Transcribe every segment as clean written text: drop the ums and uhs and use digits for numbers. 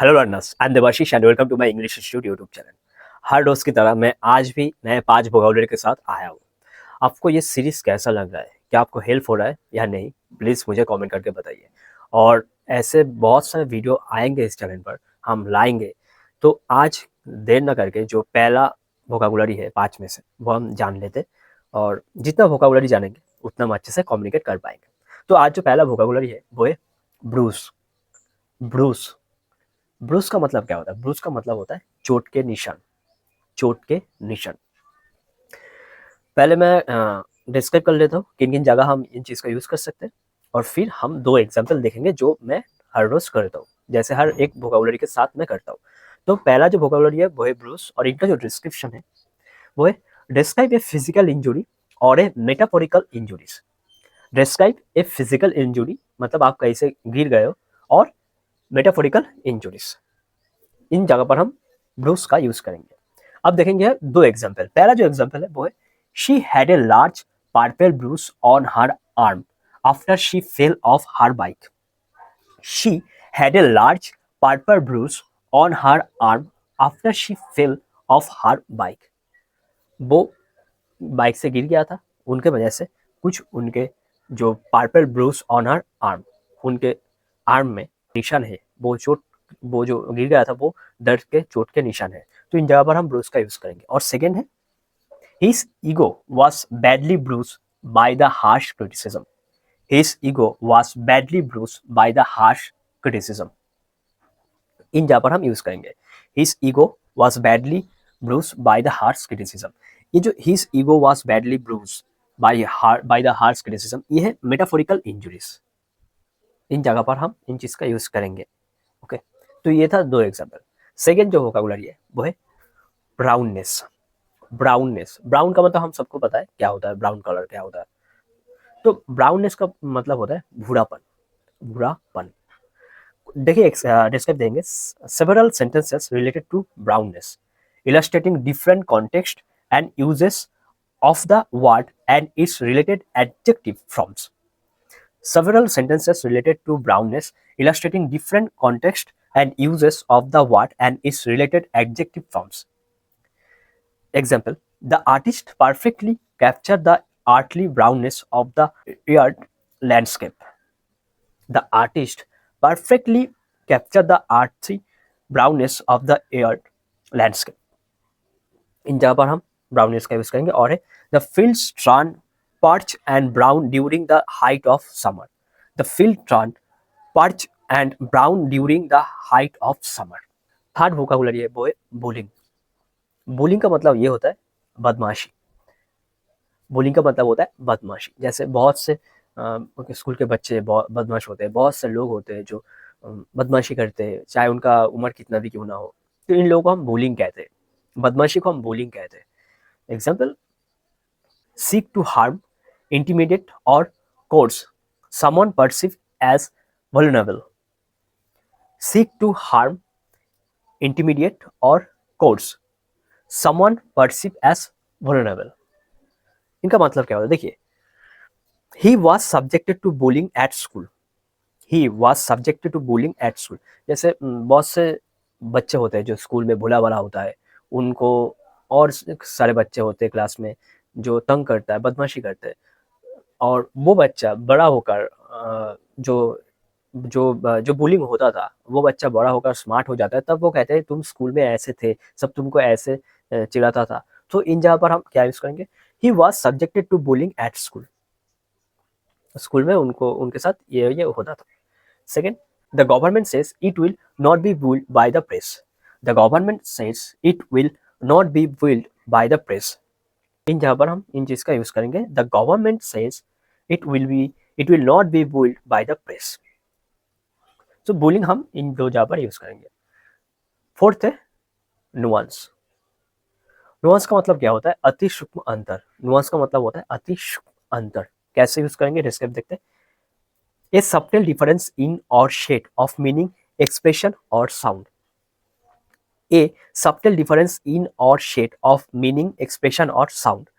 Hello learners, I am Devashish and welcome to my English institute YouTube channel. हर रोज की तरह मैं आज भी नए 5 वोकैबुलरी के साथ आया हूँ। आपको ये सीरीज कैसा लग रहा है? क्या आपको हेल्प हो रहा है या नहीं? प्लीज़ मुझे कमेंट करके बताइए। और ऐसे बहुत सारे वीडियो आएंगे इस चैनल पर, हम लाएंगे। तो आज देर न करके जो पहला वोकैबुलरी है 5 में से, वो हम जान लेते। और जितना वोकैबुलरी जानेंगे उतना हम अच्छे से कम्युनिकेट कर पाएंगे। तो आज जो पहला वोकैबुलरी है वो है ब्रूस। ब्रूस ब्रूस का मतलब क्या होता है? ब्रूस का मतलब होता है चोट के निशान। चोट के निशान। पहले मैं डिस्क्राइब कर लेता हूँ किन किन जगह हम इन चीज़ का यूज़ कर सकते हैं, और फिर हम 2 एग्जाम्पल देखेंगे जो मैं हर रोज करता हूँ, जैसे हर एक वोकैबुलरी के साथ मैं करता हूँ। तो पहला जो वोकैबुलरी है वो है ब्रूस, और इनका जो डिस्क्रिप्शन है वो है डिस्क्राइब ए फिजिकल इंजुरी और a metaphorical injuries. Describe a physical injury मतलब आप कहीं से गिर गए हो, और मेटाफोरिकल इंजुरीज, इन जगह पर हम ब्रूस का यूज करेंगे। अब देखेंगे 2 एग्जाम्पल। पहला जो एग्जाम्पल है वो है she had a large purple Bruce on her arm after she fell of her bike. She had a large purple Bruce on her arm after she fell of her bike. वो bike से गिर गया था, उनके वजह से कुछ उनके जो purple Bruce on her arm, उनके आर्म में निशान है, वो चोट, वो जो गिर गया था वो दर्द के चोट के निशान है। तो इन जगह पर हम ब्रूस का यूज करेंगे। और सेकेंड है his ego was badly bruised by the harsh criticism. His ego was badly bruised by the harsh criticism. इन जगह पर हम यूज करेंगे his ego was badly bruised by the harsh criticism. ये जो his ego was badly bruised by the harsh criticism, ये है metaphorical injuries. इन जगह पर हम इन चीज का यूज करेंगे। ओके, तो ये था 2 एग्जाम्पल। सेकेंड जो वोकैबुलरी है वो है ब्राउननेस। ब्राउननेस, ब्राउन का मतलब हम सबको पता है क्या होता है, ब्राउन कलर क्या होता है। तो ब्राउननेस का मतलब होता है भूरापन। भूरापन। देखिए डिस्क्राइब देंगे several sentences related to brownness illustrating different context and uses of the word and its related adjective forms. Several sentences related to brownness illustrating different context and uses of the word and its related adjective forms. Example: the artist perfectly captured the earthly brownness of the earth landscape. The artist perfectly captured the earthy brownness of the earth landscape. इन जगह पर हम brownness का use करेंगे। और है the fields turn perch and brown during the height of summer. The field turn perch and brown during the height of summer. Third vocabulary है वो है बुलिंग। बुलिंग का मतलब ये होता है बदमाशी। बुलिंग का मतलब होता है बदमाशी। जैसे बहुत से स्कूल के बच्चे बहुत बदमाश होते हैं, बहुत से लोग होते हैं जो बदमाशी करते हैं, चाहे उनका उम्र कितना भी क्यों ना हो। तो इन लोगों को हम बुलिंग कहते हैं, बदमाशी को हम बुलिंग कहते हैं। Example: seek to harm, intimidate, or coerce someone perceived as vulnerable. Seek to harm, intimidate, or coerce someone perceived as vulnerable. इनका मतलब क्या होता है? देखिए, he was subjected to bullying at school. He was subjected to bullying at school. जैसे बहुत से बच्चे होते हैं जो स्कूल में भोला भाला होता है, उनको और सारे बच्चे होते हैं क्लास में जो तंग करता है, बदमाशी करते हैं। और वो बच्चा बड़ा होकर जो जो बुलिंग होता था, वो बच्चा बड़ा होकर स्मार्ट हो जाता है, तब वो कहते हैं तुम स्कूल में ऐसे थे, सब तुमको ऐसे चिढ़ाता था। तो इन जगह पर हम क्या यूज करेंगे? He was subjected to bullying at school. School में उनको उनके साथ ये होता था। Second, the government says it will not be bullied by the press. The government says it will not be bullied by the press. इन जगह पर हम इन चीज का यूज करेंगे। The government says it will not be bullied by the press. तो bullying हम इन 2 जगह पर यूज करेंगे। फोर्थ है नुआंस। नुआंस का मतलब क्या होता है? अति सूक्ष्म अंतर। नुआंस का मतलब होता है अति सूक्ष्म अंतर। कैसे यूज करेंगे डिस्क्राइब देखते हैं। ए सबटल डिफरेंस इन और शेड ऑफ मीनिंग, एक्सप्रेशन और sound. A subtle difference in और शेड ऑफ मीनिंग, एक्सप्रेशन और साउंड।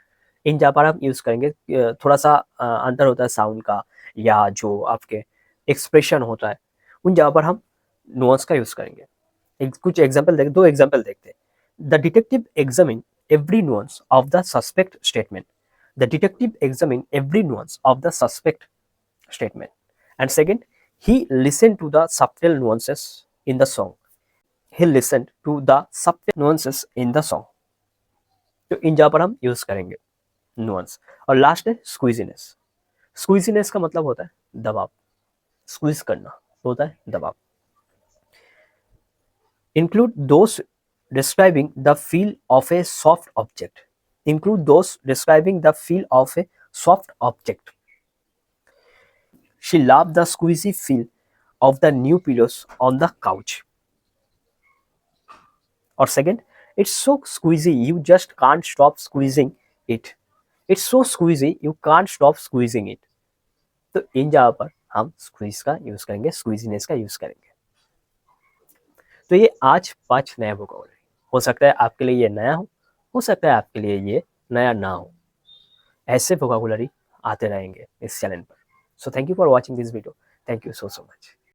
इन जगह पर हम यूज करेंगे। थोड़ा सा अंतर होता है साउंड का, या जो आपके एक्सप्रेशन होता है, उन जगह पर हम नुआंस का यूज करेंगे। कुछ एग्जाम्पल देख, 2 एग्जाम्पल देखते हैं। The detective examine every nuance of the suspect statement. The detective examine every nuance of the suspect statement. And second, he listened to the subtle nuances in the song. He listened to the subtle nuances in the song. तो इन जगह पर हम use करेंगे nuance। और last है squeeziness। squeeziness का मतलब होता है दबाव, स्क्वीज करना होता है दबाव। include those describing the feel of a soft object। include those describing the feel of a soft object। she loved the squeezy feel of the new pillows on the couch। और second, it's so squeezy you just can't stop squeezing it। it's so squeezy you can't stop squeezing it। तो इन जगह पर हम squeeze का use करेंगे, स्क्वीजीनेस का use करेंगे। तो ये आज 5 नया वोकैबुलरी। हो सकता है आपके लिए ये नया हो सकता है आपके लिए ये नया ना हो। ऐसे वोकैबुलरी आते रहेंगे इस चैनल पर। So thank you for watching this video. Thank you so much.